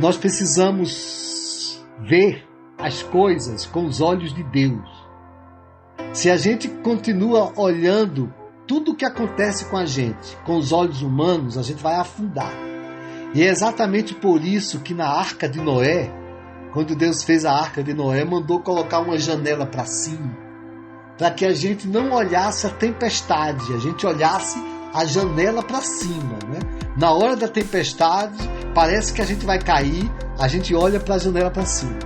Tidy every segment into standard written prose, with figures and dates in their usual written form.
Nós precisamos ver as coisas com os olhos de Deus. Se a gente continua olhando tudo o que acontece com a gente com os olhos humanos, a gente vai afundar. E é exatamente por isso que na Arca de Noé, quando Deus fez a Arca de Noé, mandou colocar uma janela para cima, para que a gente não olhasse a tempestade, a gente olhasse a janela para cima, né? Na hora da tempestade, parece que a gente vai cair, a gente olha para a janela para cima.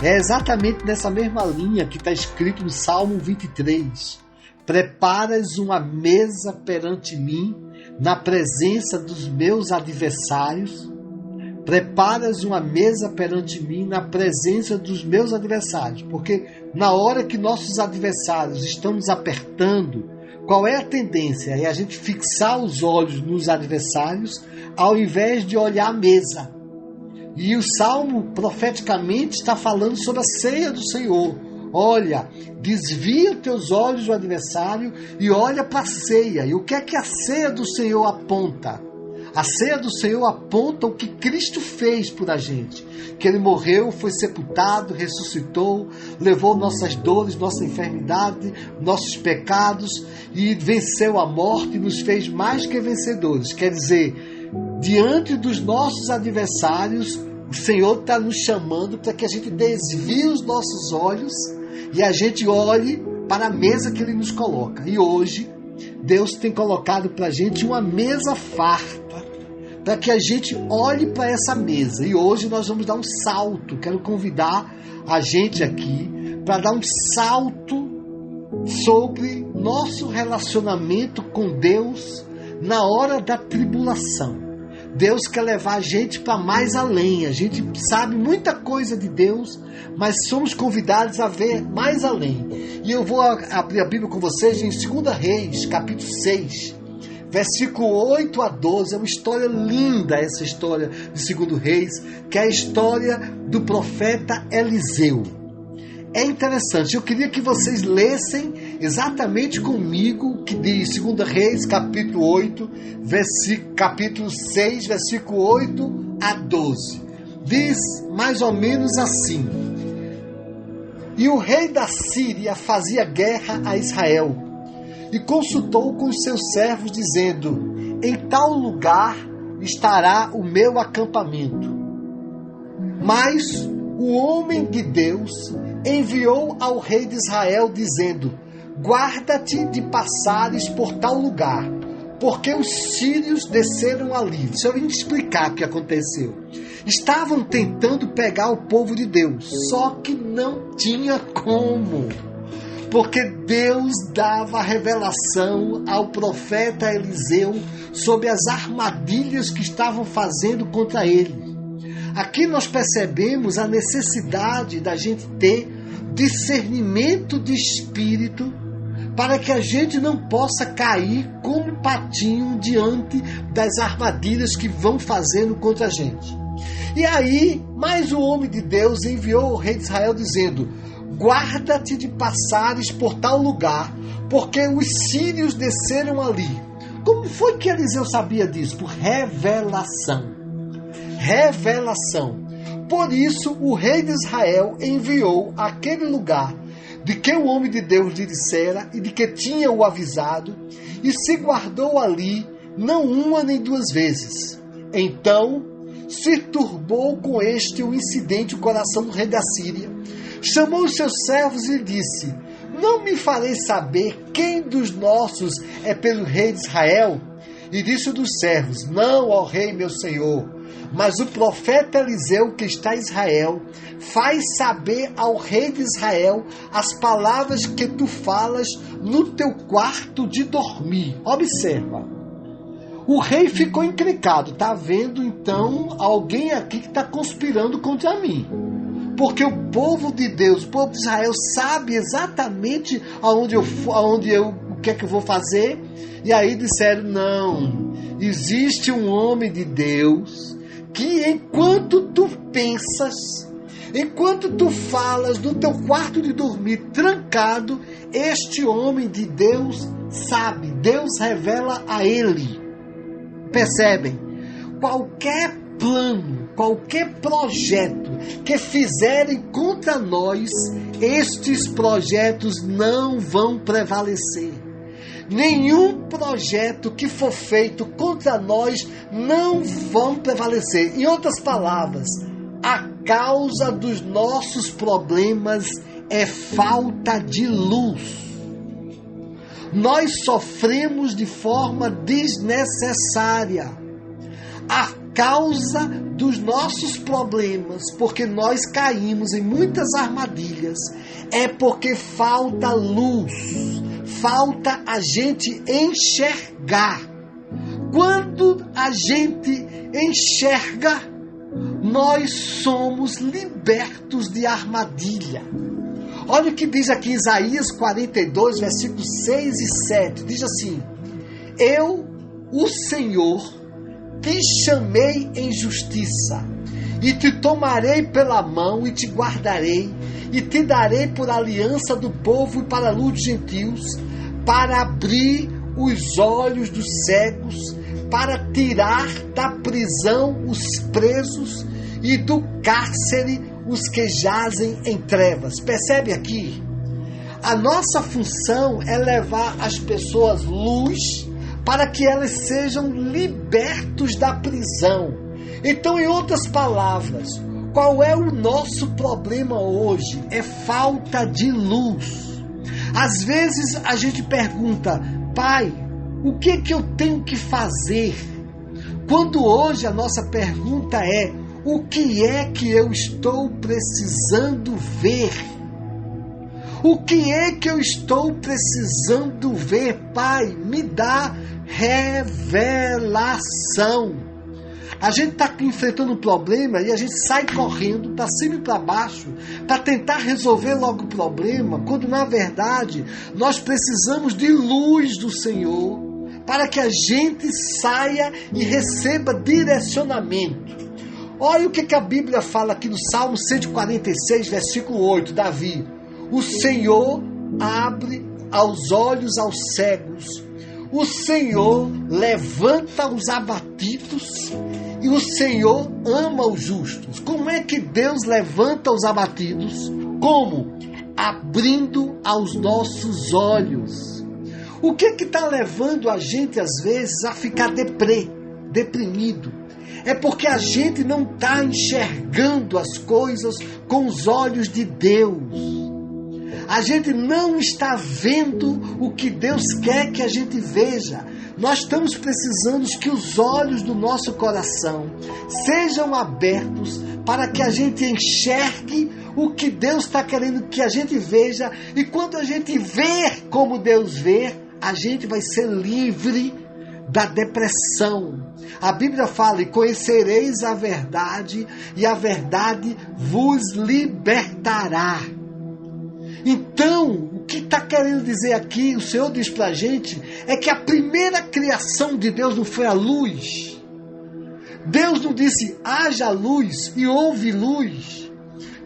É exatamente nessa mesma linha que está escrito no Salmo 23. Preparas uma mesa perante mim, na presença dos meus adversários. Preparas uma mesa perante mim, na presença dos meus adversários. Porque na hora que nossos adversários estão nos apertando, qual é a tendência? É a gente fixar os olhos nos adversários, ao invés de olhar a mesa. E o Salmo profeticamente está falando sobre a ceia do Senhor. Olha, desvia os teus olhos do adversário e olha para a ceia. E o que é que a ceia do Senhor aponta? A ceia do Senhor aponta o que Cristo fez por a gente. Que Ele morreu, foi sepultado, ressuscitou, levou nossas dores, nossa enfermidade, nossos pecados e venceu a morte e nos fez mais que vencedores. Quer dizer, diante dos nossos adversários, o Senhor está nos chamando para que a gente desvie os nossos olhos e a gente olhe para a mesa que Ele nos coloca. E hoje, Deus tem colocado para a gente uma mesa farta, para que a gente olhe para essa mesa. E hoje nós vamos dar um salto. Quero convidar a gente aqui para dar um salto sobre nosso relacionamento com Deus na hora da tribulação. Deus quer levar a gente para mais além. A gente sabe muita coisa de Deus, mas somos convidados a ver mais além. E eu vou abrir a Bíblia com vocês em 2 Reis, capítulo 6, versículo 8 a 12. É uma história linda, essa história de 2 Reis, que é a história do profeta Eliseu. É interessante, eu queria que vocês lessem exatamente comigo o que diz 2 Reis, capítulo 8, capítulo 6, versículo 8 a 12. Diz mais ou menos assim: E o rei da Síria fazia guerra a Israel, e consultou com os seus servos, dizendo: Em tal lugar estará o meu acampamento. Mas o homem de Deus enviou ao rei de Israel, dizendo: Guarda-te de passares por tal lugar, porque os sírios desceram ali. Deixa eu explicar o que aconteceu. Estavam tentando pegar o povo de Deus, só que não tinha como, porque Deus dava revelação ao profeta Eliseu sobre as armadilhas que estavam fazendo contra ele. Aqui nós percebemos a necessidade da gente ter discernimento de espírito para que a gente não possa cair como um patinho diante das armadilhas que vão fazendo contra a gente. E aí, mais um homem de Deus enviou ao rei de Israel dizendo: Guarda-te de passares por tal lugar, porque os sírios desceram ali. Como foi que Eliseu sabia disso? Por revelação. Revelação. Por isso, o rei de Israel enviou àquele lugar de que o homem de Deus lhe dissera e de que tinha o avisado, e se guardou ali não uma nem duas vezes. Então se turbou com este o incidente o coração do rei da Síria. Chamou os seus servos e disse: Não me farei saber quem dos nossos é pelo rei de Israel? E disse dos servos: Não, ó rei meu senhor, mas o profeta Eliseu, que está em Israel, faz saber ao rei de Israel as palavras que tu falas no teu quarto de dormir. Observa. O rei ficou encrencado. Está vendo, então, alguém aqui que está conspirando contra mim. Porque o povo de Deus, o povo de Israel, sabe exatamente o que é que eu vou fazer. E aí disseram: não, existe um homem de Deus que enquanto tu pensas Enquanto tu falas no teu quarto de dormir trancado, este homem de Deus sabe, Deus revela a ele. Percebem? Qualquer plano, qualquer projeto que fizerem contra nós, estes projetos não vão prevalecer. Nenhum projeto que for feito contra nós não vão prevalecer. Em outras palavras, a causa dos nossos problemas é falta de luz. Nós sofremos de forma desnecessária. A causa dos nossos problemas, porque nós caímos em muitas armadilhas, é porque falta luz, falta a gente enxergar. Quando a gente enxerga, nós somos libertos de armadilha. Olha o que diz aqui em Isaías 42, versículos 6 e 7. Diz assim: Eu, o Senhor, te chamei em justiça, e te tomarei pela mão e te guardarei, e te darei por aliança do povo e para a luz dos gentios, para abrir os olhos dos cegos, para tirar da prisão os presos e do cárcere os que jazem em trevas. Percebe aqui? A nossa função é levar as pessoas luz para que elas sejam libertos da prisão. Então, em outras palavras, qual é o nosso problema hoje? É falta de luz. Às vezes a gente pergunta: Pai, o que eu tenho que fazer? Quando hoje a nossa pergunta é: o que é que eu estou precisando ver? O que é que eu estou precisando ver? Pai, me dá revelação. A gente está enfrentando um problema e a gente sai correndo para cima e para baixo para tentar resolver logo o problema, quando na verdade nós precisamos de luz do Senhor para que a gente saia e receba direcionamento. Olha o que a Bíblia fala aqui no Salmo 146, versículo 8, Davi: O Senhor abre aos olhos aos cegos, o Senhor levanta os abatidos e o Senhor ama os justos. Como é que Deus levanta os abatidos? Como? Abrindo aos nossos olhos. O que está levando a gente às vezes a ficar deprimido? É porque a gente não está enxergando as coisas com os olhos de Deus. A gente não está vendo o que Deus quer que a gente veja. Nós estamos precisando que os olhos do nosso coração sejam abertos para que a gente enxergue o que Deus está querendo que a gente veja. E quando a gente vê como Deus vê, a gente vai ser livre da depressão. A Bíblia fala: e conhecereis a verdade, e a verdade vos libertará. Então, o que está querendo dizer aqui, o Senhor diz para a gente, é que a primeira criação de Deus não foi a luz. Deus não disse: haja luz e houve luz.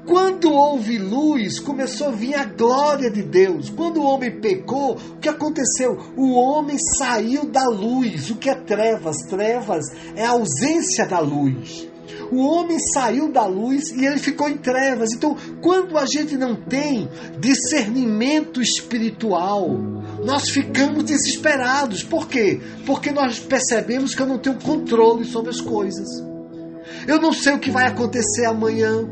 Quando houve luz, começou a vir a glória de Deus. Quando o homem pecou, o que aconteceu? O homem saiu da luz. O que é trevas? Trevas é a ausência da luz. O homem saiu da luz e ele ficou em trevas. Então, quando a gente não tem discernimento espiritual, nós ficamos desesperados. Por quê? Porque nós percebemos que eu não tenho controle sobre as coisas. Eu não sei o que vai acontecer amanhã.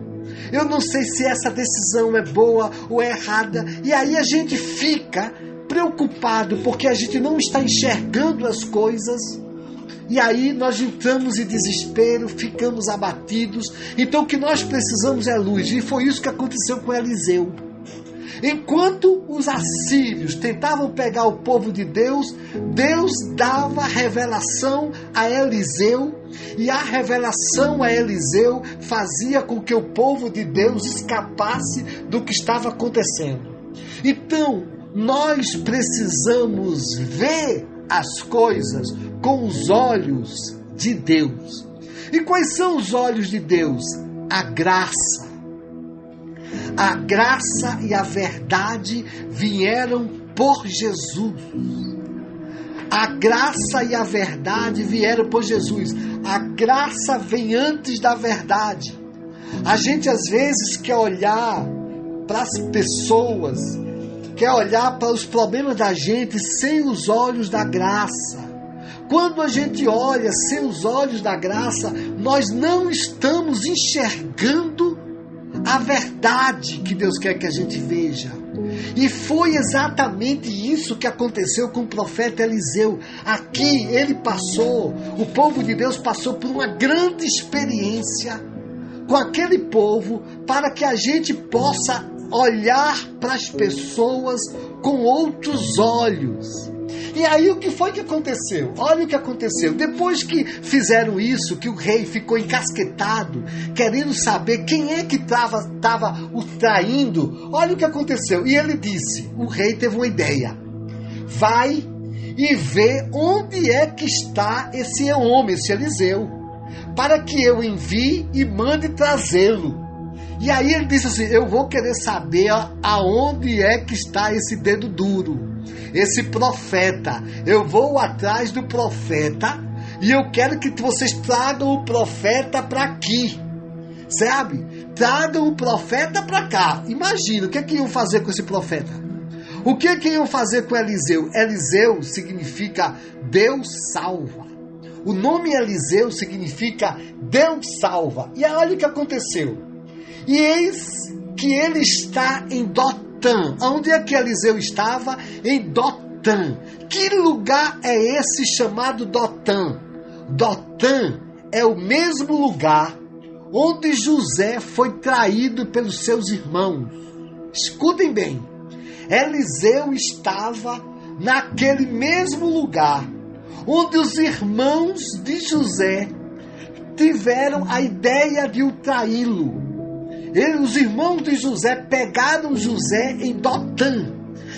Eu não sei se essa decisão é boa ou é errada. E aí a gente fica preocupado porque a gente não está enxergando as coisas. E aí nós entramos em desespero, ficamos abatidos. Então o que nós precisamos é luz. E foi isso que aconteceu com Eliseu. Enquanto os assírios tentavam pegar o povo de Deus, Deus dava revelação a Eliseu. E a revelação a Eliseu fazia com que o povo de Deus escapasse do que estava acontecendo. Então, nós precisamos ver as coisas com os olhos de Deus. E quais são os olhos de Deus? A graça. A graça e a verdade vieram por Jesus. A graça e a verdade vieram por Jesus. A graça vem antes da verdade. A gente às vezes quer olhar para as pessoas, quer olhar para os problemas da gente sem os olhos da graça. Quando a gente olha sem os olhos da graça, nós não estamos enxergando a verdade que Deus quer que a gente veja. E foi exatamente isso que aconteceu com o profeta Eliseu. Aqui o povo de Deus passou por uma grande experiência com aquele povo, para que a gente possa olhar para as pessoas com outros olhos. E aí o que foi que aconteceu? Olha o que aconteceu. Depois que fizeram isso, que o rei ficou encasquetado, querendo saber quem é que estava o traindo, olha o que aconteceu. E ele disse, o rei teve uma ideia. Vai e vê onde é que está esse homem, esse Eliseu, para que eu envie e mande trazê-lo. E aí ele disse assim, eu vou querer saber aonde é que está esse dedo duro, esse profeta. Eu vou atrás do profeta e eu quero que vocês tragam o profeta para aqui, sabe? Tragam o profeta para cá. Imagina, o que é que iam fazer com esse profeta? O que é que iam fazer com Eliseu? Eliseu significa Deus salva. O nome Eliseu significa Deus salva. E olha o que aconteceu. E eis que ele está em Dotã. Onde é que Eliseu estava? Em Dotã. Que lugar é esse chamado Dotã? Dotã é o mesmo lugar onde José foi traído pelos seus irmãos. Escutem bem. Eliseu estava naquele mesmo lugar onde os irmãos de José tiveram a ideia de o traí-lo. Os irmãos de José pegaram José em Dotã.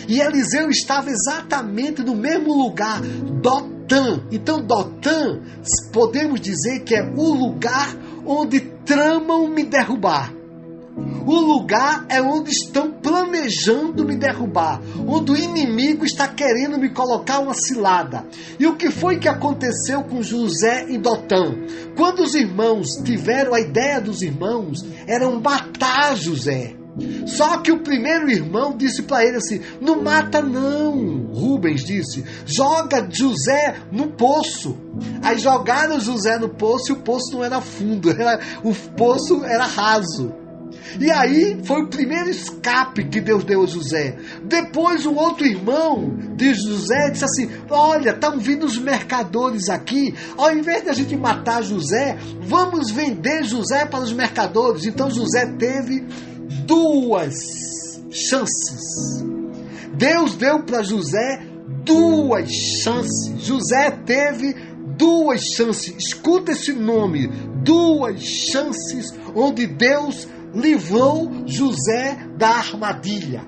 E Eliseu estava exatamente no mesmo lugar, Dotã. Então Dotã, podemos dizer que é o lugar onde tramam me derrubar. O lugar é onde estão planejando me derrubar, onde o inimigo está querendo me colocar uma cilada. E o que foi que aconteceu com José em Dotã? Quando os irmãos tiveram a ideia dos irmãos, eram matar José. Só que o primeiro irmão disse para ele assim, não mata não, Rubens disse, joga José no poço. Aí jogaram José no poço e o poço não era fundo, o poço era raso. E aí foi o primeiro escape que Deus deu a José. Depois um outro irmão de José disse assim, olha, estão vindo os mercadores aqui, ao invés de a gente matar José, vamos vender José para os mercadores. Então José teve duas chances. Deus deu para José duas chances. José teve duas chances. Escuta esse nome, duas chances, onde Deus livrou José da armadilha.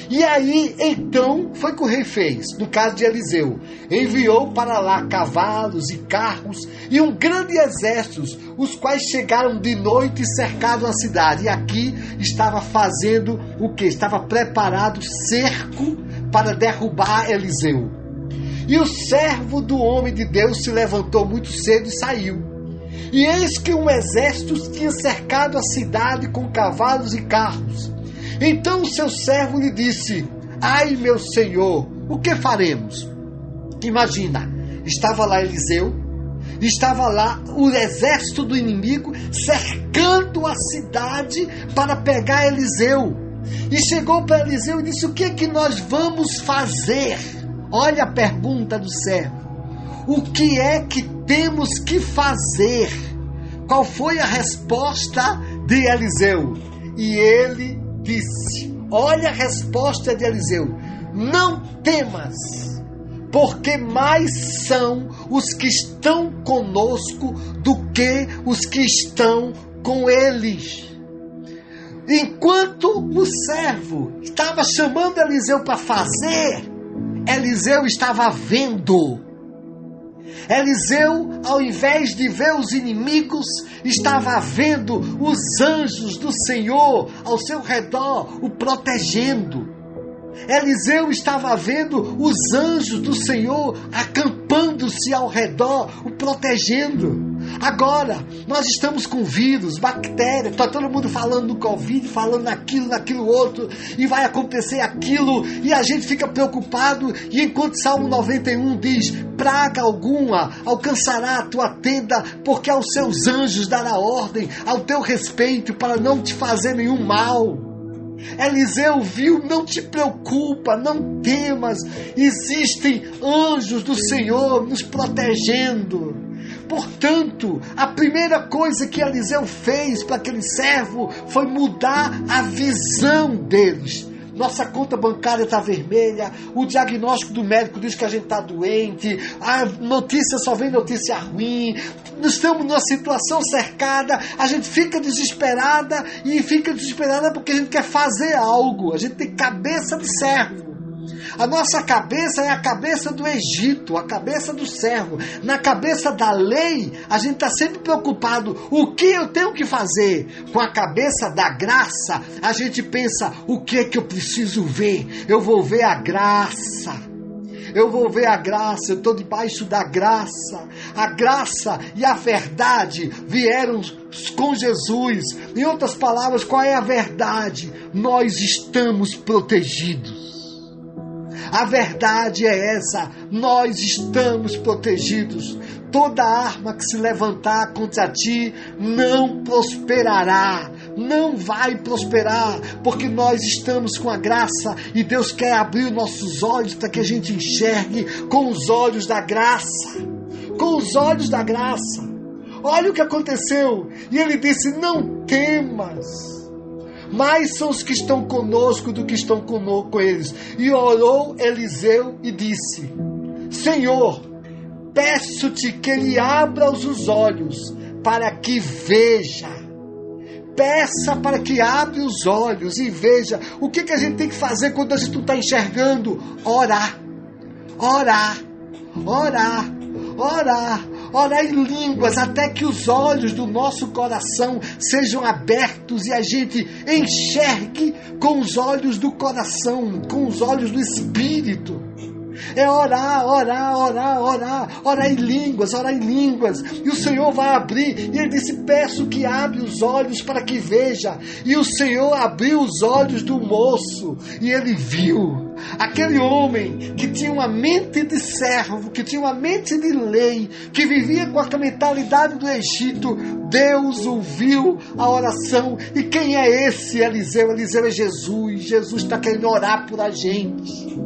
E aí, então, foi o que o rei fez, no caso de Eliseu. Enviou para lá cavalos e carros e um grande exército, os quais chegaram de noite e cercaram a cidade. E aqui estava fazendo o quê? Estava preparado cerco para derrubar Eliseu. E o servo do homem de Deus se levantou muito cedo e saiu. E eis que um exército tinha cercado a cidade com cavalos e carros. Então o seu servo lhe disse, ai meu senhor, o que faremos? Imagina, estava lá Eliseu, estava lá o exército do inimigo cercando a cidade para pegar Eliseu. E chegou para Eliseu e disse, o que é que nós vamos fazer? Olha a pergunta do servo. O que é que temos que fazer? Qual foi a resposta de Eliseu? E ele disse, olha a resposta de Eliseu, não temas, porque mais são os que estão conosco do que os que estão com eles. Enquanto o servo estava chamando Eliseu para fazer, Eliseu estava vendo. Eliseu, ao invés de ver os inimigos, estava vendo os anjos do Senhor ao seu redor, o protegendo. Eliseu estava vendo os anjos do Senhor acampando-se ao redor, o protegendo. Agora, nós estamos com vírus, bactéria, está todo mundo falando do Covid, falando naquilo outro, e vai acontecer aquilo, e a gente fica preocupado, e enquanto Salmo 91 diz, praga alguma alcançará a tua tenda, porque aos seus anjos dará ordem ao teu respeito, para não te fazer nenhum mal. Eliseu viu, não te preocupa, não temas, existem anjos do Senhor nos protegendo. Portanto, a primeira coisa que Eliseu fez para aquele servo foi mudar a visão deles. Nossa conta bancária está vermelha, o diagnóstico do médico diz que a gente está doente, a notícia só vem notícia ruim, nós estamos numa situação cercada, a gente fica desesperada porque a gente quer fazer algo, a gente tem cabeça de servo. A nossa cabeça é a cabeça do Egito, a cabeça do servo. Na cabeça da lei, a gente está sempre preocupado. O que eu tenho que fazer? Com a cabeça da graça, a gente pensa, o que é que eu preciso ver? Eu vou ver a graça. Eu vou ver a graça, eu estou debaixo da graça. A graça e a verdade vieram com Jesus. Em outras palavras, qual é a verdade? Nós estamos protegidos. A verdade é essa, nós estamos protegidos. Toda arma que se levantar contra ti não prosperará, não vai prosperar, porque nós estamos com a graça e Deus quer abrir os nossos olhos para que a gente enxergue com os olhos da graça. Com os olhos da graça. Olha o que aconteceu. E ele disse, não temas. Mais são os que estão conosco do que estão com eles. E orou Eliseu e disse, Senhor, peço-te que ele abra os olhos para que veja. Peça para que abra os olhos e veja. O que a gente tem que fazer quando a gente não está enxergando? Orar. Orar. Orar. Orar. Orar em línguas até que os olhos do nosso coração sejam abertos e a gente enxergue com os olhos do coração, com os olhos do Espírito. É orar, orar, orar, orar, orar em línguas, orar em línguas. E o Senhor vai abrir. E ele disse, peço que abra os olhos para que veja. E o Senhor abriu os olhos do moço. E ele viu. Aquele homem que tinha uma mente de servo, que tinha uma mente de lei, que vivia com a mentalidade do Egito, Deus ouviu a oração. E quem é esse Eliseu? Eliseu é Jesus. Jesus está querendo orar por a gente.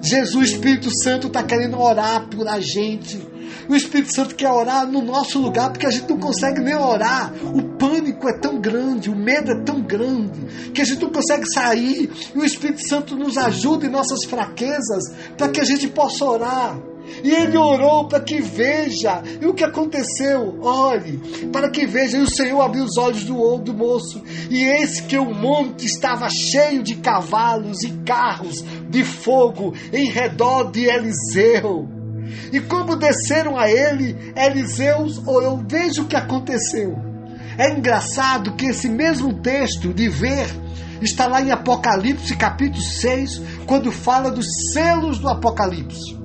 Jesus, Espírito Santo, está querendo orar por a gente. O Espírito Santo quer orar no nosso lugar, porque a gente não consegue nem orar. O pânico é tão grande, o medo é tão grande, que a gente não consegue sair. E o Espírito Santo nos ajuda em nossas fraquezas, para que a gente possa orar. E ele orou para que veja. E o que aconteceu? Olhe, para que veja. E o Senhor abriu os olhos do moço. E eis que o monte estava cheio de cavalos e carros de fogo em redor de Eliseu. E como desceram a ele, Eliseu orou. Veja o que aconteceu. É engraçado que esse mesmo texto de ver está lá em Apocalipse capítulo 6, quando fala dos selos do Apocalipse.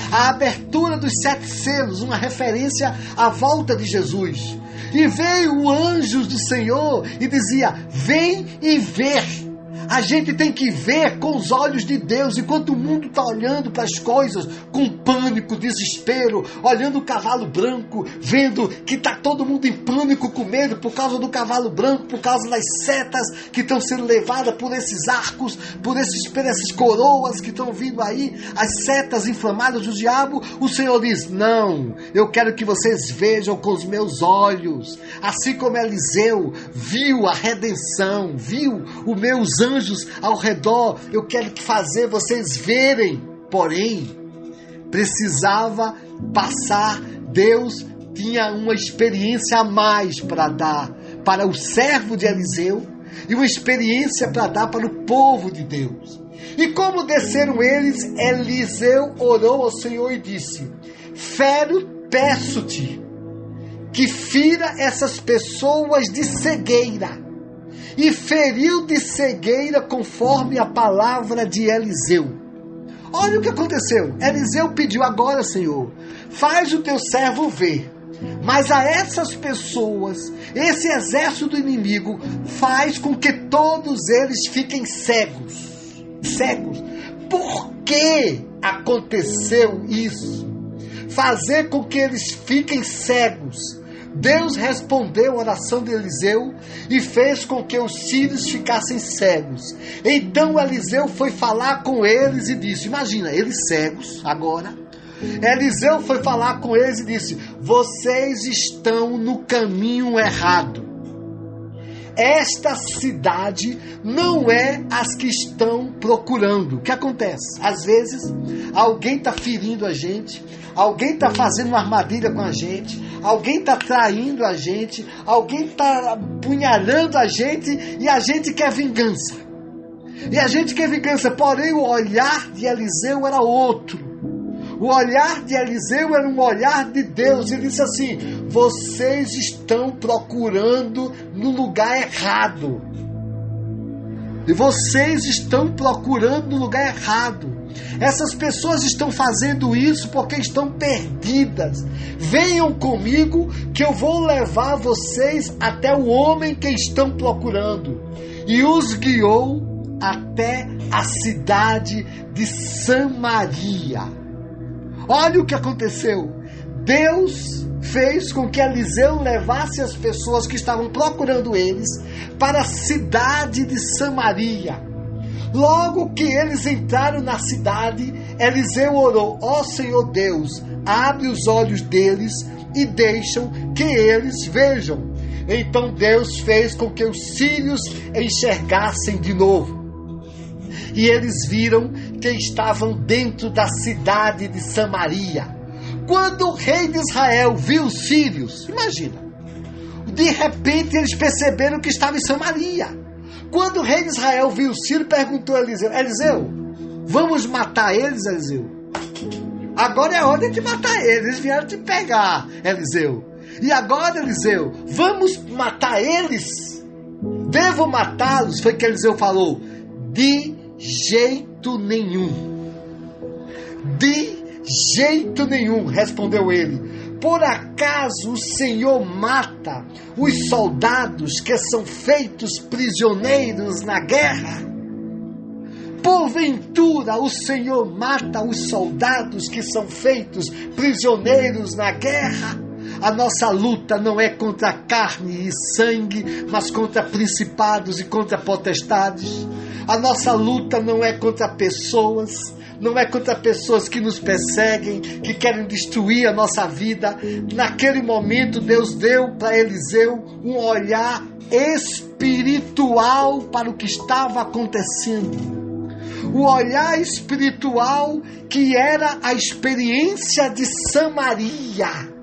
A abertura dos 7 selos, uma referência à volta de Jesus. E veio o anjo do Senhor e dizia, vem e vê. A gente tem que ver com os olhos de Deus, enquanto o mundo está olhando para as coisas com pânico, desespero, olhando o cavalo branco, vendo que está todo mundo em pânico, com medo por causa do cavalo branco, por causa das setas que estão sendo levadas por esses arcos, por essas coroas que estão vindo aí, as setas inflamadas do diabo. O Senhor diz, não, eu quero que vocês vejam com os meus olhos, assim como Eliseu viu a redenção, viu os meus anjos ao redor, eu quero fazer vocês verem. Porém, precisava passar. Deus tinha uma experiência a mais para dar para o servo de Eliseu e uma experiência para dar para o povo de Deus. E como desceram eles, Eliseu orou ao Senhor e disse, peço-te, que fira essas pessoas de cegueira. E feriu de cegueira conforme a palavra de Eliseu. Olha o que aconteceu. Eliseu pediu: agora, Senhor, faz o teu servo ver. Mas a essas pessoas, esse exército do inimigo, faz com que todos eles fiquem cegos. Cegos. Por que aconteceu isso? Fazer com que eles fiquem cegos. Deus respondeu a oração de Eliseu e fez com que os sírios ficassem cegos. Então Eliseu foi falar com eles e disse, imagina, eles cegos agora. Eliseu foi falar com eles e disse, vocês estão no caminho errado. Esta cidade não é as que estão procurando. O que acontece? Às vezes, alguém está ferindo a gente, alguém está fazendo uma armadilha com a gente, alguém está traindo a gente, alguém está apunhalando a gente e a gente quer vingança. E a gente quer vingança, porém o olhar de Eliseu era outro. O olhar de Eliseu era um olhar de Deus. Ele disse assim, vocês estão procurando no lugar errado. E vocês estão procurando no lugar errado. Essas pessoas estão fazendo isso porque estão perdidas. Venham comigo que eu vou levar vocês até o homem que estão procurando. E os guiou até a cidade de Samaria. Olha o que aconteceu. Deus fez com que Eliseu levasse as pessoas que estavam procurando eles para a cidade de Samaria. Logo que eles entraram na cidade, Eliseu orou, ó Senhor Deus, abre os olhos deles e deixam que eles vejam. Então Deus fez com que os sírios enxergassem de novo. E eles viram que estavam dentro da cidade de Samaria. Quando o rei de Israel viu os sírios, imagina, de repente eles perceberam que estava em Samaria. Quando o rei de Israel viu os sírios, perguntou a Eliseu, Eliseu, vamos matar eles, Eliseu? Agora é hora de matar eles, eles vieram te pegar, Eliseu. E agora, Eliseu, vamos matar eles? Devo matá-los? Foi que Eliseu falou, de jeito nenhum. De jeito nenhum, respondeu ele. Por acaso o Senhor mata os soldados que são feitos prisioneiros na guerra? Porventura o Senhor mata os soldados que são feitos prisioneiros na guerra? A nossa luta não é contra carne e sangue, mas contra principados e contra potestades. A nossa luta não é contra pessoas, não é contra pessoas que nos perseguem, que querem destruir a nossa vida. Naquele momento, Deus deu para Eliseu um olhar espiritual para o que estava acontecendo. O olhar espiritual que era a experiência de Samaria.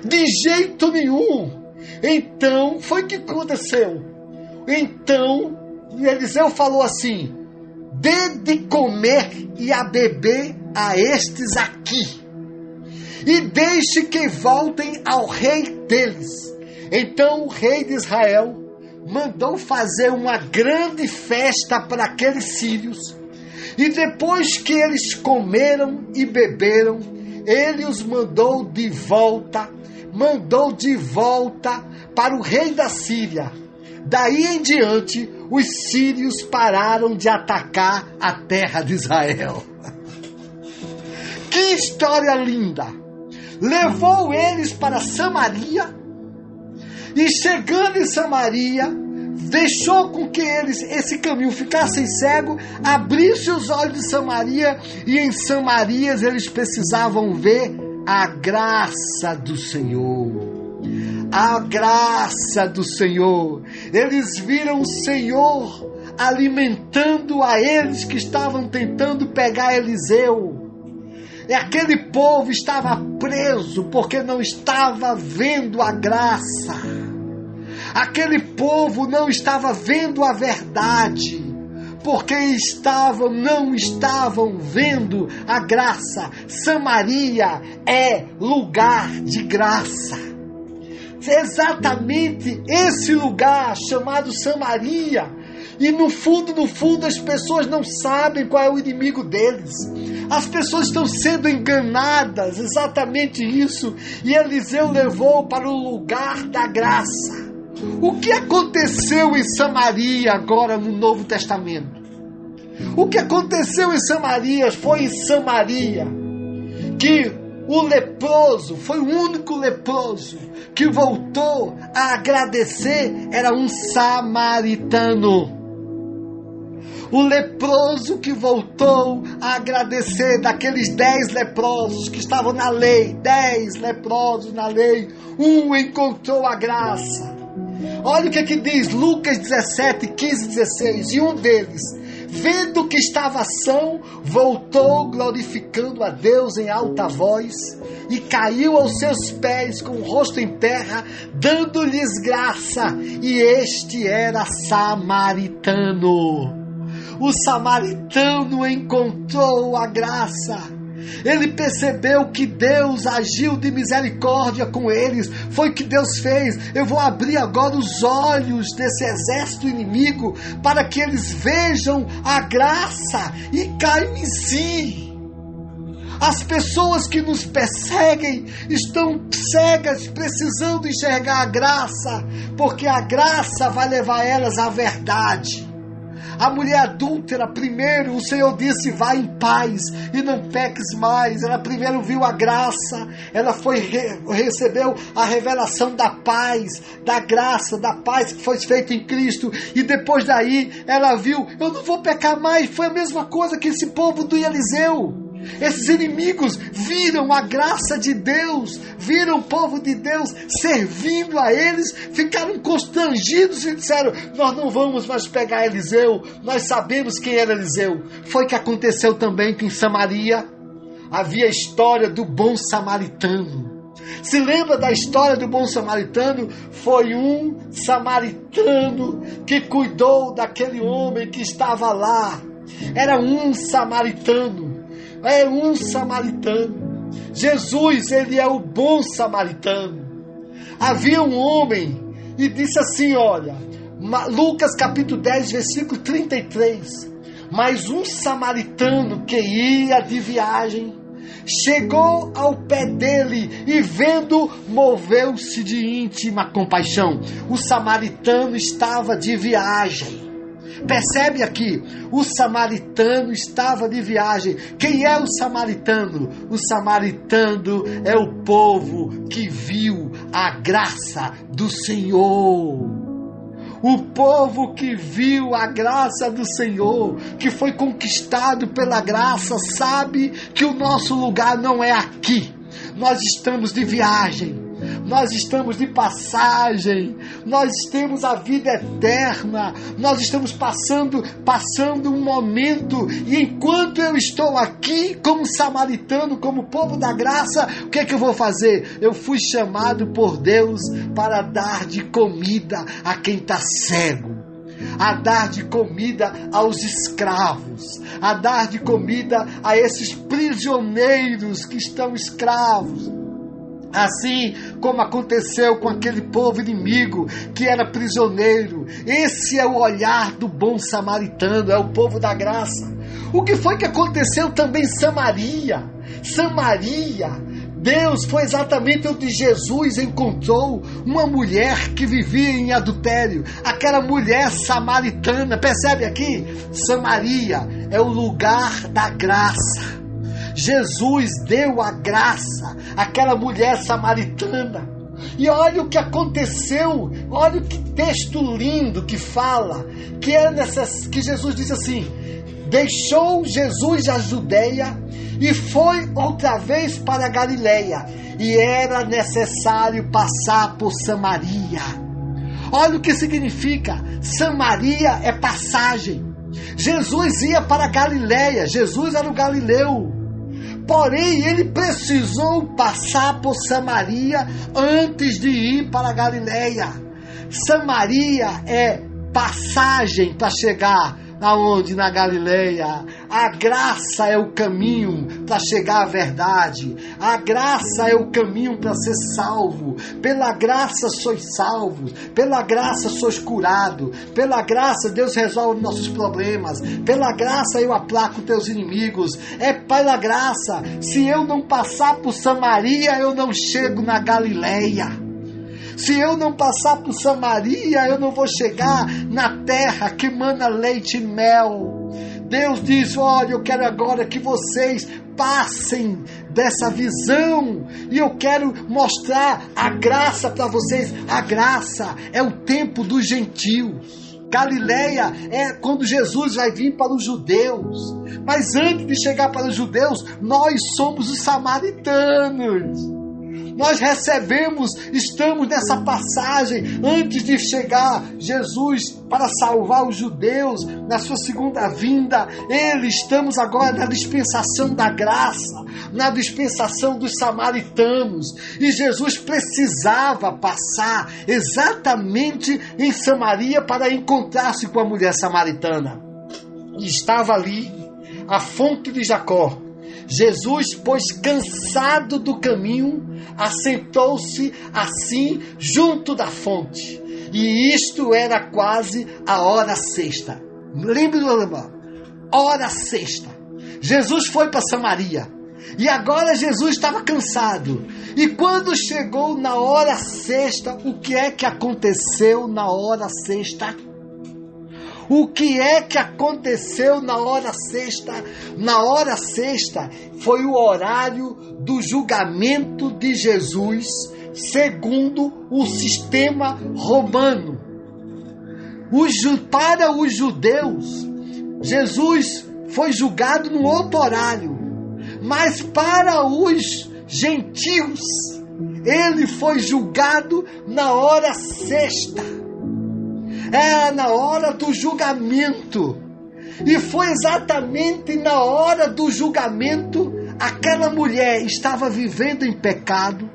De jeito nenhum. Então, foi o que aconteceu. Então, Eliseu falou assim, dê de comer e a beber a estes aqui, e deixe que voltem ao rei deles. Então o rei de Israel mandou fazer uma grande festa para aqueles sírios, e depois que eles comeram e beberam, ele os mandou de volta para o rei da Síria. Daí em diante, os sírios pararam de atacar a terra de Israel. Que história linda! Levou eles para Samaria, e chegando em Samaria, deixou com que eles, esse caminho, ficassem cegos, abrisse os olhos de Samaria, e em Samaria eles precisavam ver a graça do Senhor. A graça do Senhor. Eles viram o Senhor alimentando a eles que estavam tentando pegar Eliseu. E aquele povo estava preso porque não estava vendo a graça. Aquele povo não estava vendo a verdade, porque não estavam vendo a graça. Samaria é lugar de graça. Exatamente esse lugar chamado Samaria. E no fundo, as pessoas não sabem qual é o inimigo deles. As pessoas estão sendo enganadas, exatamente isso. E Eliseu levou para o lugar da graça. O que aconteceu em Samaria agora no Novo Testamento? O que aconteceu em Samaria foi em Samaria que o leproso, foi o único leproso que voltou a agradecer, era um samaritano. O leproso que voltou a agradecer, daqueles 10 leprosos que estavam na lei, 10 leprosos na lei, um encontrou a graça. Olha o que diz Lucas 17, 15, 16. E um deles, vendo que estava são, voltou glorificando a Deus em alta voz e caiu aos seus pés com o rosto em terra, dando-lhes graça. E este era samaritano. O samaritano encontrou a graça. Ele percebeu que Deus agiu de misericórdia com eles. Foi o que Deus fez. Eu vou abrir agora os olhos desse exército inimigo para que eles vejam a graça e caiam em si. As pessoas que nos perseguem estão cegas, precisando enxergar a graça, porque a graça vai levar elas à verdade. A mulher adúltera, primeiro o Senhor disse, vai em paz e não peques mais. Ela primeiro viu a graça, ela recebeu a revelação da paz, da graça, da paz que foi feita em Cristo. E depois daí ela viu, eu não vou pecar mais. Foi a mesma coisa que esse povo do Eliseu. Esses inimigos viram a graça de Deus, viram o povo de Deus servindo a eles, ficaram constrangidos e disseram, nós não vamos mais pegar Eliseu, nós sabemos quem era Eliseu. Foi o que aconteceu também que em Samaria havia a história do bom samaritano. Se lembra da história do bom samaritano? Foi um samaritano que cuidou daquele homem que estava lá. Era um samaritano. É um samaritano. Jesus, ele é o bom samaritano. Havia um homem e disse assim, olha, Lucas capítulo 10, versículo 33. Mas um samaritano que ia de viagem chegou ao pé dele e vendo, moveu-se de íntima compaixão. O samaritano estava de viagem. Percebe aqui, o samaritano estava de viagem. Quem é o samaritano? O samaritano é o povo que viu a graça do Senhor. O povo que viu a graça do Senhor, que foi conquistado pela graça, sabe que o nosso lugar não é aqui. Nós estamos de viagem. Nós estamos de passagem, nós temos a vida eterna, nós estamos passando um momento, e enquanto eu estou aqui como samaritano, como povo da graça, o que é que eu vou fazer? Eu fui chamado por Deus para dar de comida a quem está cego, a dar de comida aos escravos, a dar de comida a esses prisioneiros que estão escravos. Assim como aconteceu com aquele povo inimigo que era prisioneiro. Esse é o olhar do bom samaritano, é o povo da graça. O que foi que aconteceu também em Samaria? Deus foi exatamente onde Jesus encontrou uma mulher que vivia em adultério. Aquela mulher samaritana, percebe aqui? Samaria é o lugar da graça. Jesus deu a graça àquela mulher samaritana. E olha o que aconteceu, olha que texto lindo que fala, que Jesus disse assim, deixou Jesus a Judeia e foi outra vez para a Galileia, e era necessário passar por Samaria. Olha o que significa, Samaria é passagem. Jesus ia para a Galileia, Jesus era o Galileu. Porém, ele precisou passar por Samaria antes de ir para a Galileia. Samaria é passagem para chegar Aonde? Na Galileia. A graça é o caminho para chegar à verdade. A graça é o caminho para ser salvo. Pela graça sois salvos. Pela graça sois curados. Pela graça Deus resolve nossos problemas. Pela graça eu aplaco teus inimigos. É pela graça. Se eu não passar por Samaria, eu não chego na Galileia. Se eu não passar por Samaria, eu não vou chegar na terra que mana leite e mel. Deus diz, olha, eu quero agora que vocês passem dessa visão. E eu quero mostrar a graça para vocês. A graça é o tempo dos gentios. Galileia é quando Jesus vai vir para os judeus. Mas antes de chegar para os judeus, nós somos os samaritanos. Nós recebemos, estamos nessa passagem, antes de chegar Jesus para salvar os judeus, na sua segunda vinda, estamos agora na dispensação da graça, na dispensação dos samaritanos, e Jesus precisava passar exatamente em Samaria para encontrar-se com a mulher samaritana. E estava ali a fonte de Jacó. Jesus, pois cansado do caminho, assentou-se assim junto da fonte. E isto era quase a hora sexta. Lembre do alemão? Hora sexta. Jesus foi para Samaria. E agora Jesus estava cansado. E quando chegou na hora sexta, o que é que aconteceu na hora sexta? O que é que aconteceu na hora sexta? Na hora sexta foi o horário do julgamento de Jesus, segundo o sistema romano. Para os judeus, Jesus foi julgado num outro horário. Mas para os gentios, ele foi julgado na hora sexta. Era na hora do julgamento. E foi exatamente na hora do julgamento. Aquela mulher estava vivendo em pecado.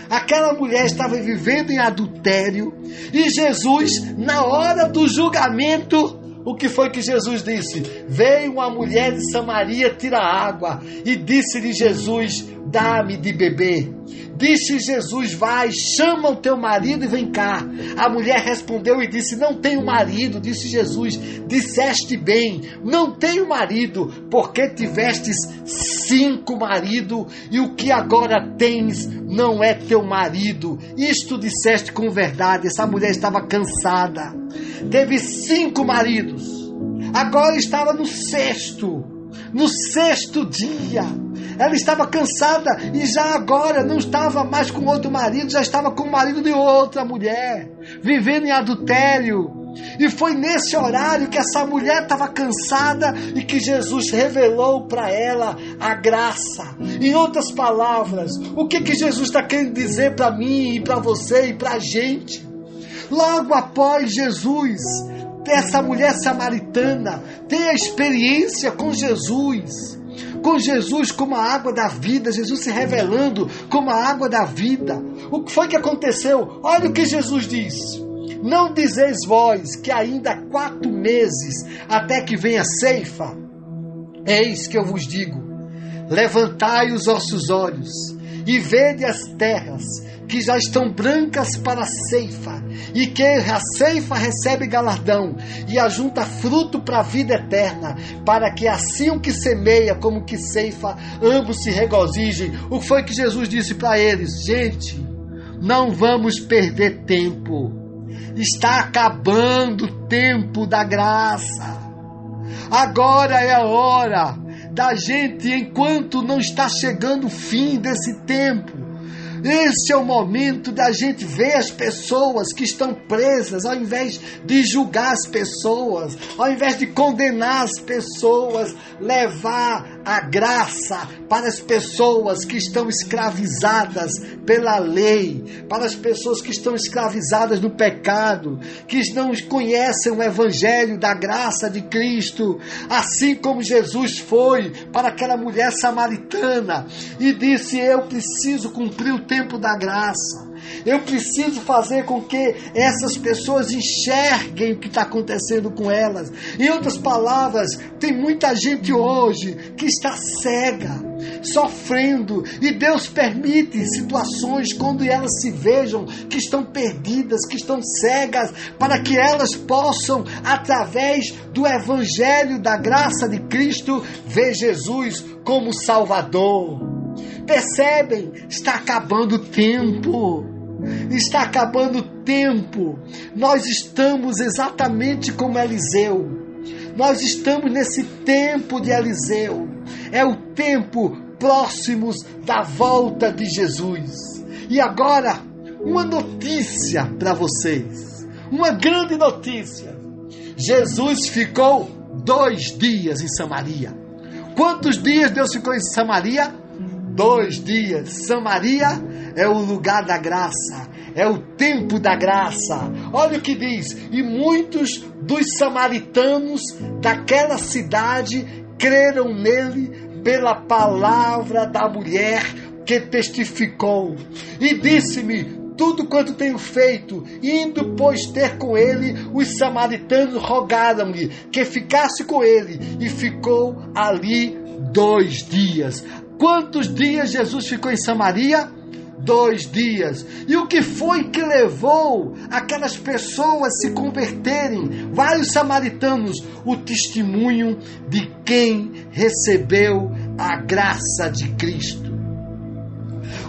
Aquela mulher estava vivendo em adultério. E Jesus, na hora do julgamento, o que foi que Jesus disse? Veio uma mulher de Samaria tirar água. E disse-lhe Jesus, dá-me de beber. Disse Jesus, vai, chama o teu marido e vem cá. A mulher respondeu e disse, não tenho marido. Disse Jesus, disseste bem, não tenho marido, porque tivestes 5 maridos, e o que agora tens não é teu marido. Isto disseste com verdade. Essa mulher estava cansada. Teve 5 maridos. Agora estava no sexto dia. Ela estava cansada e já agora não estava mais com outro marido, já estava com o marido de outra mulher, vivendo em adultério. E foi nesse horário que essa mulher estava cansada e que Jesus revelou para ela a graça. Em outras palavras, o que Jesus está querendo dizer para mim e para você e para a gente? Logo após Jesus, essa mulher samaritana tem a experiência com Jesus como a água da vida, Jesus se revelando como a água da vida. O que foi que aconteceu? Olha o que Jesus diz. Não dizeis vós que ainda há 4 meses até que venha a ceifa? Eis que eu vos digo, levantai os vossos olhos e vede as terras que já estão brancas para a ceifa, e que a ceifa recebe galardão, e ajunta fruto para a vida eterna, para que assim o que semeia como o que ceifa, ambos se regozijem. O que foi que Jesus disse para eles? Gente, não vamos perder tempo. Está acabando o tempo da graça. Agora é a hora da gente, enquanto não está chegando o fim desse tempo. Esse é o momento da gente ver as pessoas que estão presas, ao invés de julgar as pessoas, ao invés de condenar as pessoas, levar a graça para as pessoas que estão escravizadas pela lei, para as pessoas que estão escravizadas no pecado, que não conhecem o evangelho da graça de Cristo, assim como Jesus foi para aquela mulher samaritana e disse, eu preciso cumprir o tempo da graça. Eu preciso fazer com que essas pessoas enxerguem o que está acontecendo com elas. Em outras palavras, tem muita gente hoje que está cega, sofrendo, e Deus permite situações quando elas se vejam que estão perdidas, que estão cegas, para que elas possam, através do Evangelho da graça de Cristo, ver Jesus como Salvador. Percebem? Está acabando o tempo. Está acabando o tempo. Nós estamos exatamente como Eliseu. Nós estamos nesse tempo de Eliseu. É o tempo próximos da volta de Jesus. E agora, uma notícia para vocês. Uma grande notícia. Jesus ficou 2 dias em Samaria. Quantos dias Deus ficou em Samaria? 2 dias. Samaria é o lugar da graça, é o tempo da graça. Olha o que diz: e muitos dos samaritanos daquela cidade creram nele pela palavra da mulher que testificou. E disse-me tudo quanto tenho feito. Indo, pois, ter com ele, os samaritanos rogaram-lhe que ficasse com ele, e ficou ali 2 dias. Quantos dias Jesus ficou em Samaria? 2 dias. E o que foi que levou aquelas pessoas a se converterem? Vários samaritanos. O testemunho de quem recebeu a graça de Cristo.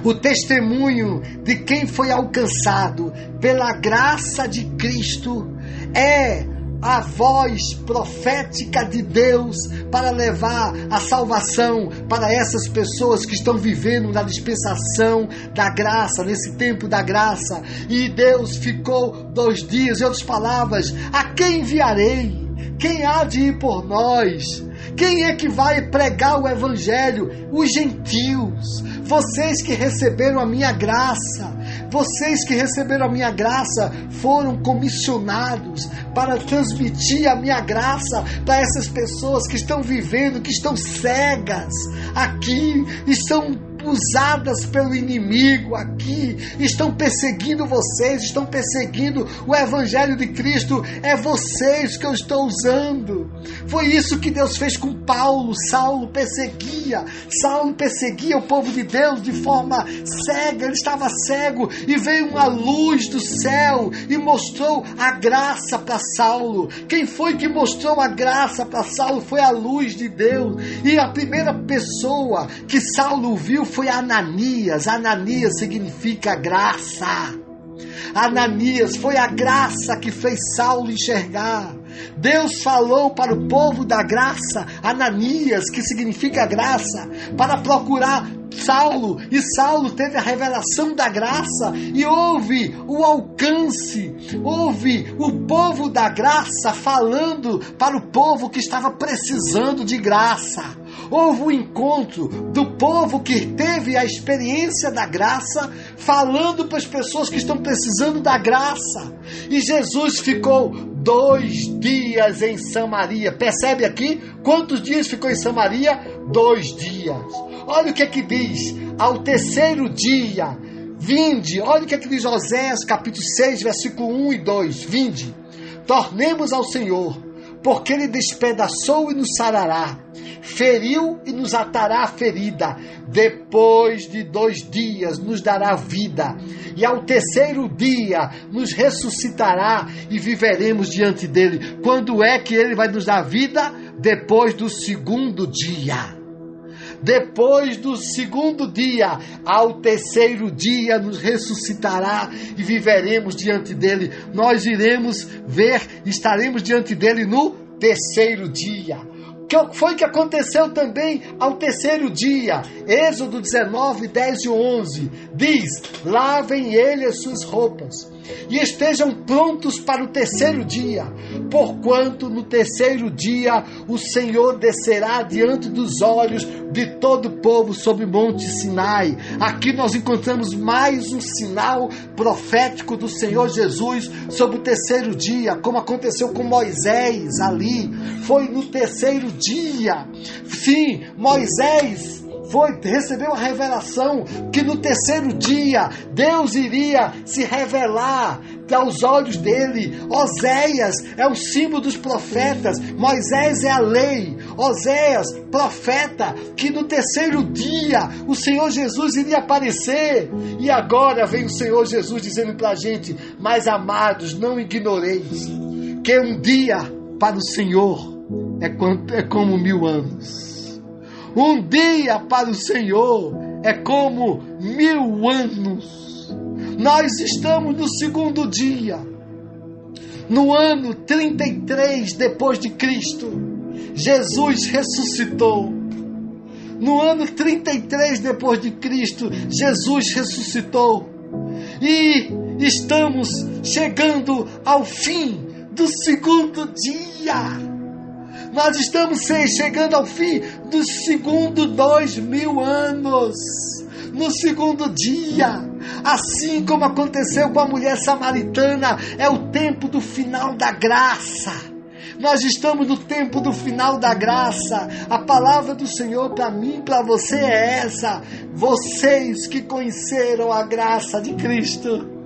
O testemunho de quem foi alcançado pela graça de Cristo é a voz profética de Deus para levar a salvação para essas pessoas que estão vivendo na dispensação da graça, nesse tempo da graça. E Deus ficou 2 dias. Em outras palavras, a quem enviarei? Quem há de ir por nós? Quem é que vai pregar o Evangelho? Os gentios. Vocês que receberam a minha graça. Vocês que receberam a minha graça foram comissionados para transmitir a minha graça para essas pessoas que estão vivendo, que estão cegas aqui, estão usadas pelo inimigo aqui, estão perseguindo vocês, estão perseguindo o Evangelho de Cristo. É vocês que eu estou usando. Foi isso que Deus fez com Paulo. Saulo perseguia o povo de Deus de forma cega. Ele estava cego e veio uma luz do céu e mostrou a graça para Saulo. Quem foi que mostrou a graça para Saulo? Foi a luz de Deus. E a primeira pessoa que Saulo viu foi Ananias. Ananias significa graça. Ananias, foi a graça que fez Saulo enxergar. Deus falou para o povo da graça, Ananias, que significa graça, para procurar Saulo, e Saulo teve a revelação da graça, e houve o alcance, houve o povo da graça falando para o povo que estava precisando de graça. Houve o encontro do povo que teve a experiência da graça, falando para as pessoas que estão precisando da graça. E Jesus ficou 2 dias em Samaria. Percebe aqui? Quantos dias ficou em Samaria? 2 dias. Olha o que é que diz. Ao 3º dia, vinde. Olha o que é que diz Oséias, capítulo 6, versículo 1 e 2. Vinde, tornemos ao Senhor, porque Ele despedaçou e nos sarará, feriu e nos atará a ferida. Depois de 2 dias nos dará vida, e ao 3º dia nos ressuscitará e viveremos diante dele. Quando é que ele vai nos dar vida? Depois do 2º dia. Depois do 2º dia, ao 3º dia nos ressuscitará e viveremos diante dele. Nós iremos ver, estaremos diante dele no 3º dia. O que foi que aconteceu também ao 3º dia? Êxodo 19, 10 e 11 diz: lavem ele as suas roupas e estejam prontos para o 3º dia, porquanto no 3º dia o Senhor descerá diante dos olhos de todo o povo sobre o monte Sinai. Aqui nós encontramos mais um sinal profético do Senhor Jesus sobre o 3º dia, como aconteceu com Moisés ali. Foi no 3º dia. Sim, Moisés recebeu a revelação que no terceiro dia Deus iria se revelar aos olhos dele. Oséias é o símbolo dos profetas, Moisés é a lei, Oséias, profeta, que no terceiro dia o Senhor Jesus iria aparecer. E agora vem o Senhor Jesus dizendo para a gente: mas amados, não ignoreis que um dia para o Senhor é como 1000 anos. Um dia para o Senhor é como 1000 anos. Nós estamos no segundo dia, no ano 33 depois de Cristo. Jesus ressuscitou. No ano 33 depois de Cristo, Jesus ressuscitou. E estamos chegando ao fim do segundo dia. Nós estamos chegando ao fim do segundo 2000 anos. No segundo dia, assim como aconteceu com a mulher samaritana, é o tempo do final da graça. Nós estamos no tempo do final da graça. A palavra do Senhor para mim, para você é essa: vocês que conheceram a graça de Cristo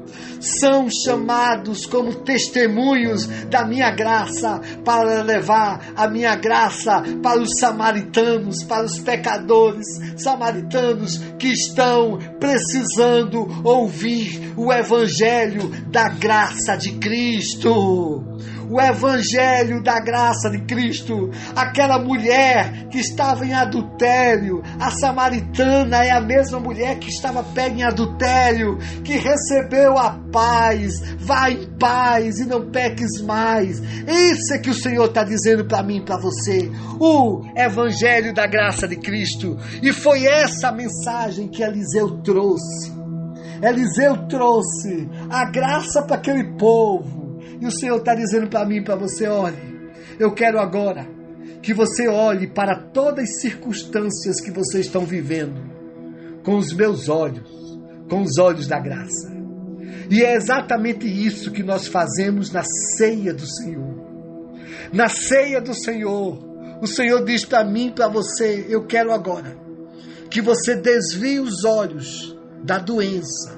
são chamados como testemunhos da minha graça, para levar a minha graça para os samaritanos, para os pecadores samaritanos que estão precisando ouvir o evangelho da graça de Cristo. O evangelho da graça de Cristo. Aquela mulher que estava em adultério, a samaritana é a mesma mulher que estava pega em adultério, que recebeu a paz. Vai em paz e não peques mais. Isso é que o Senhor está dizendo para mim e para você. O evangelho da graça de Cristo. E foi essa a mensagem que Eliseu trouxe. Eliseu trouxe a graça para aquele povo. E o Senhor está dizendo para mim e para você: olhe, eu quero agora que você olhe para todas as circunstâncias que vocês estão vivendo com os meus olhos, com os olhos da graça. E é exatamente isso que nós fazemos na ceia do Senhor. Na ceia do Senhor, o Senhor diz para mim e para você: eu quero agora que você desvie os olhos da doença,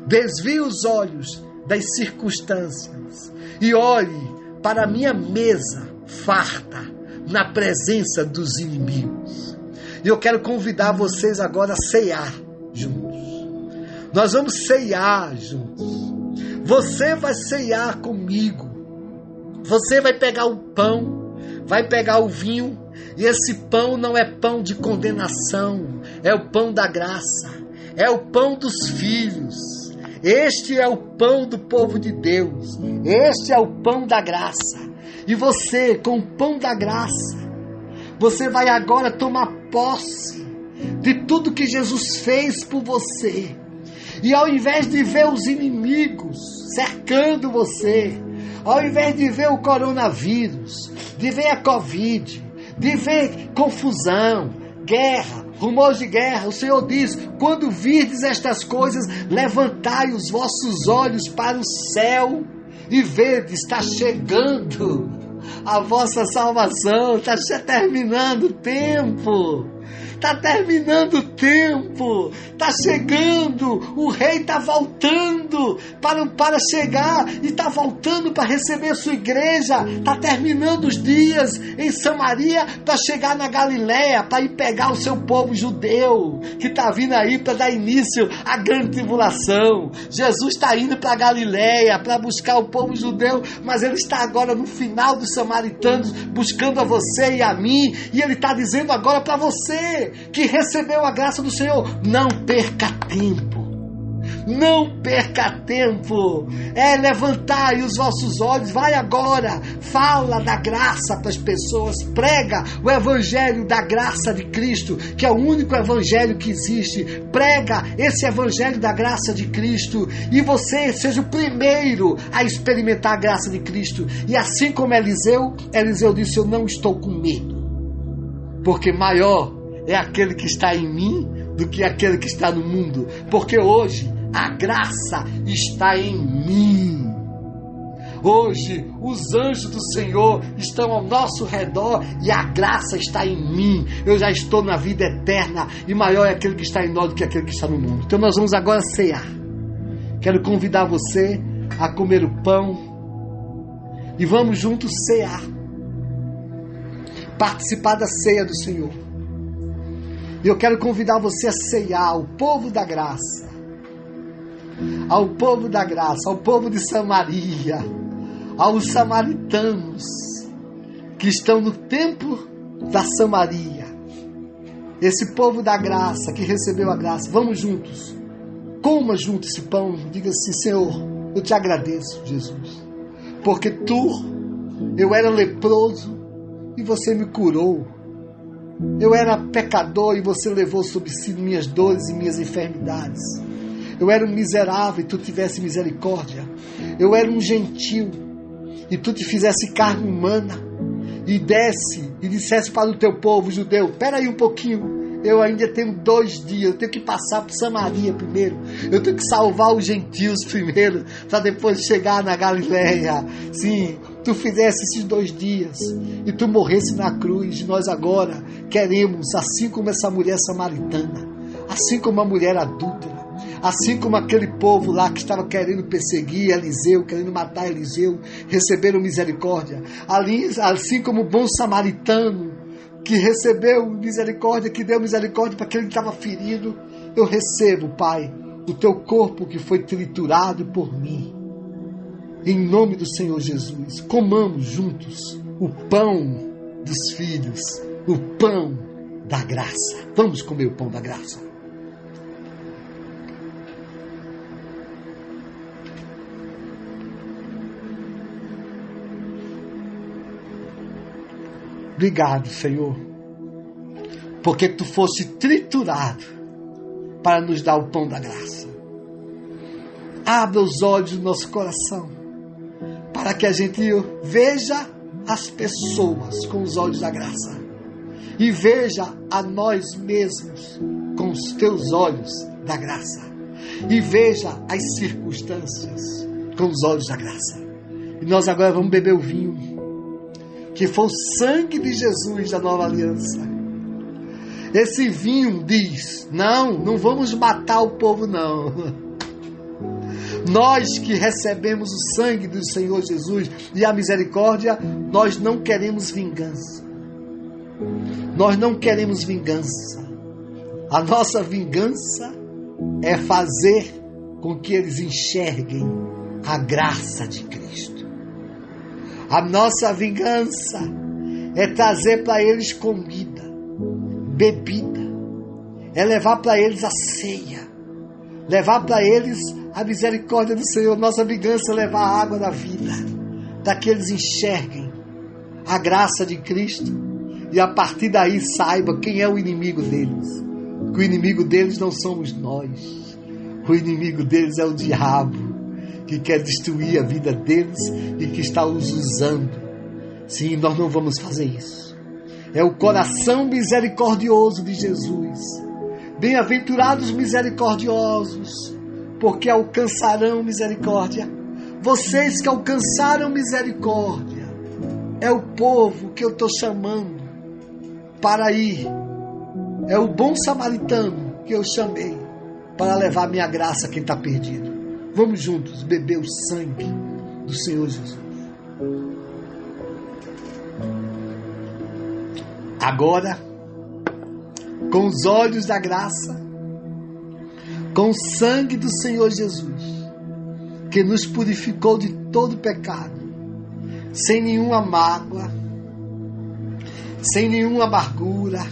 desvie os olhos das circunstâncias e olhe para a minha mesa farta na presença dos inimigos. E eu quero convidar vocês agora a ceiar juntos. Nós vamos ceiar juntos. Você vai ceiar comigo. Você vai pegar o pão, vai pegar o vinho, e esse pão não é pão de condenação, é o pão da graça, é o pão dos filhos. Este é o pão do povo de Deus. Este é o pão da graça. E você, com o pão da graça, você vai agora tomar posse de tudo que Jesus fez por você. E ao invés de ver os inimigos cercando você, ao invés de ver o coronavírus, de ver a Covid, de ver confusão, guerra, rumores de guerra, o Senhor diz: quando virdes estas coisas, levantai os vossos olhos para o céu e vede, está chegando a vossa salvação, está terminando o tempo. Está terminando o tempo, está chegando, o rei está voltando para chegar e está voltando para receber a sua igreja. Está terminando os dias em Samaria para chegar na Galiléia, para ir pegar o seu povo judeu que está vindo aí para dar início à grande tribulação. Jesus está indo para a Galiléia para buscar o povo judeu, mas ele está agora no final dos samaritanos buscando a você e a mim, e ele está dizendo agora para você que recebeu a graça do Senhor: não perca tempo. Não perca tempo. Levantai os vossos olhos. Vai agora. Fala da graça para as pessoas. Prega o evangelho da graça de Cristo, que é o único evangelho que existe. Prega esse evangelho da graça de Cristo. E você seja o primeiro a experimentar a graça de Cristo. E assim como Eliseu disse: eu não estou com medo, porque maior é aquele que está em mim do que aquele que está no mundo. Porque hoje a graça está em mim. Hoje, os anjos do Senhor estão ao nosso redor e a graça está em mim. Eu já estou na vida eterna e maior é aquele que está em nós do que aquele que está no mundo. Então nós vamos agora cear. Quero convidar você a comer o pão e vamos juntos cear. Participar da ceia do Senhor. E eu quero convidar você a ceiar ao povo da graça. Ao povo da graça, ao povo de Samaria, aos samaritanos que estão no templo da Samaria. Esse povo da graça que recebeu a graça. Vamos juntos. Coma junto esse pão. Diga assim: Senhor, eu te agradeço, Jesus. Porque eu era leproso e você me curou. Eu era pecador e você levou sobre si minhas dores e minhas enfermidades. Eu era um miserável e tu tivesse misericórdia. Eu era um gentil e tu te fizesse carne humana e desce e dissesse para o teu povo judeu: espera aí um pouquinho, eu ainda tenho 2 dias, eu tenho que passar por Samaria primeiro, eu tenho que salvar os gentios primeiro, para depois chegar na Galileia. Sim, tu fizesse esses 2 dias e tu morresse na cruz. E nós agora queremos, assim como essa mulher samaritana, assim como a mulher adúltera, assim como aquele povo lá que estava querendo perseguir Eliseu, querendo matar Eliseu, receberam misericórdia. Assim como o bom samaritano que recebeu misericórdia, que deu misericórdia para aquele que estava ferido, eu recebo, Pai, o teu corpo que foi triturado por mim. Em nome do Senhor Jesus, comamos juntos o pão dos filhos, o pão da graça. Vamos comer o pão da graça. Obrigado, Senhor, porque tu foste triturado para nos dar o pão da graça. Abra os olhos do nosso coração para que a gente veja as pessoas com os olhos da graça e veja a nós mesmos com os teus olhos da graça e veja as circunstâncias com os olhos da graça. E nós agora vamos beber o vinho, que foi o sangue de Jesus da nova aliança. Esse vinho diz: não vamos matar o povo, não. Nós que recebemos o sangue do Senhor Jesus e a misericórdia, nós não queremos vingança. Nós não queremos vingança. A nossa vingança é fazer com que eles enxerguem a graça de Cristo. A nossa vingança é trazer para eles comida, bebida, é levar para eles a ceia, levar para eles a misericórdia do Senhor. Nossa vingança é levar a água da vida, para que eles enxerguem a graça de Cristo e a partir daí saibam quem é o inimigo deles. Que o inimigo deles não somos nós, o inimigo deles é o diabo, que quer destruir a vida deles e que está os usando. Sim, nós não vamos fazer isso. É o coração misericordioso de Jesus. Bem-aventurados misericordiosos, porque alcançarão misericórdia. Vocês que alcançaram misericórdia, é o povo que eu estou chamando para ir. É o bom samaritano que eu chamei para levar minha graça a quem está perdido. Vamos juntos beber o sangue do Senhor Jesus. Agora, com os olhos da graça, com o sangue do Senhor Jesus, que nos purificou de todo pecado, sem nenhuma mágoa, sem nenhuma amargura,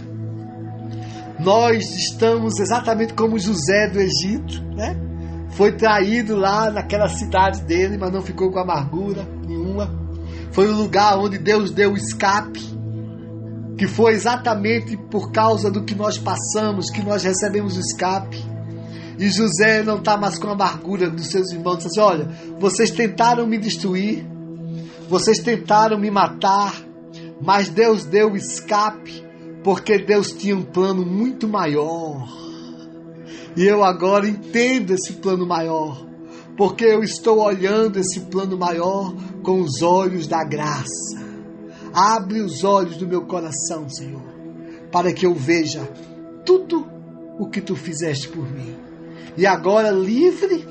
nós estamos exatamente como José do Egito, né? Foi traído lá naquela cidade dele, mas não ficou com amargura nenhuma. Foi o lugar onde Deus deu o escape, que foi exatamente por causa do que nós passamos, que nós recebemos o escape. E José não está mais com amargura dos seus irmãos. Diz assim: olha, vocês tentaram me destruir, vocês tentaram me matar, mas Deus deu o escape, porque Deus tinha um plano muito maior. E eu agora entendo esse plano maior, porque eu estou olhando esse plano maior com os olhos da graça. Abre os olhos do meu coração, Senhor, para que eu veja tudo o que tu fizeste por mim. E agora, livre,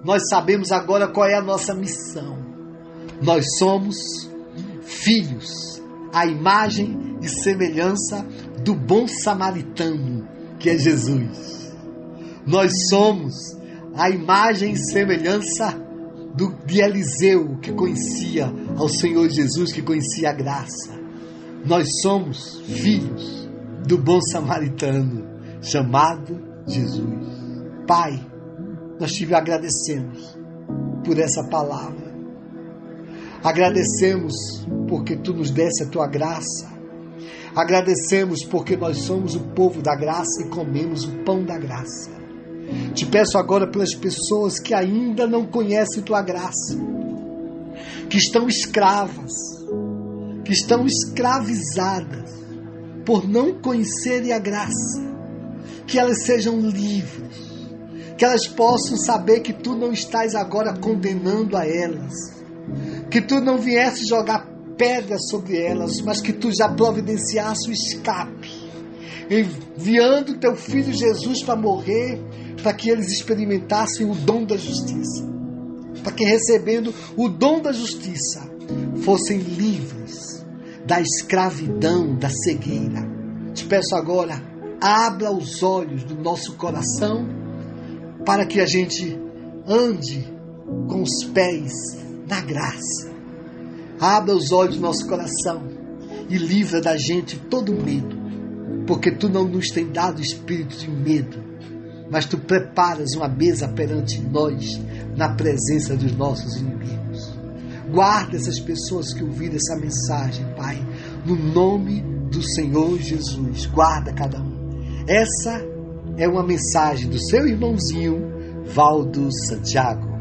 nós sabemos agora qual é a nossa missão. Nós somos filhos, à imagem e semelhança do bom samaritano, que é Jesus. Nós somos a imagem e semelhança de Eliseu, que conhecia ao Senhor Jesus, que conhecia a graça. Nós somos filhos do bom samaritano, chamado Jesus. Pai, nós te agradecemos por essa palavra. Agradecemos porque tu nos desse a tua graça. Agradecemos porque nós somos o povo da graça e comemos o pão da graça. Te peço agora pelas pessoas que ainda não conhecem tua graça, que estão escravas, que estão escravizadas por não conhecerem a graça, que elas sejam livres, que elas possam saber que tu não estás agora condenando a elas, que tu não viesse jogar pedra sobre elas, mas que tu já providenciasse o escape, enviando teu filho Jesus para morrer, para que eles experimentassem o dom da justiça, para que recebendo o dom da justiça fossem livres da escravidão, da cegueira. Te peço agora, abra os olhos do nosso coração para que a gente ande com os pés na graça. Abra os olhos do nosso coração e livra da gente todo medo, porque tu não nos tem dado espírito de medo, mas tu preparas uma mesa perante nós na presença dos nossos inimigos. Guarda essas pessoas que ouviram essa mensagem, Pai, no nome do Senhor Jesus. Guarda cada um. Essa é uma mensagem do seu irmãozinho Valdo Santiago.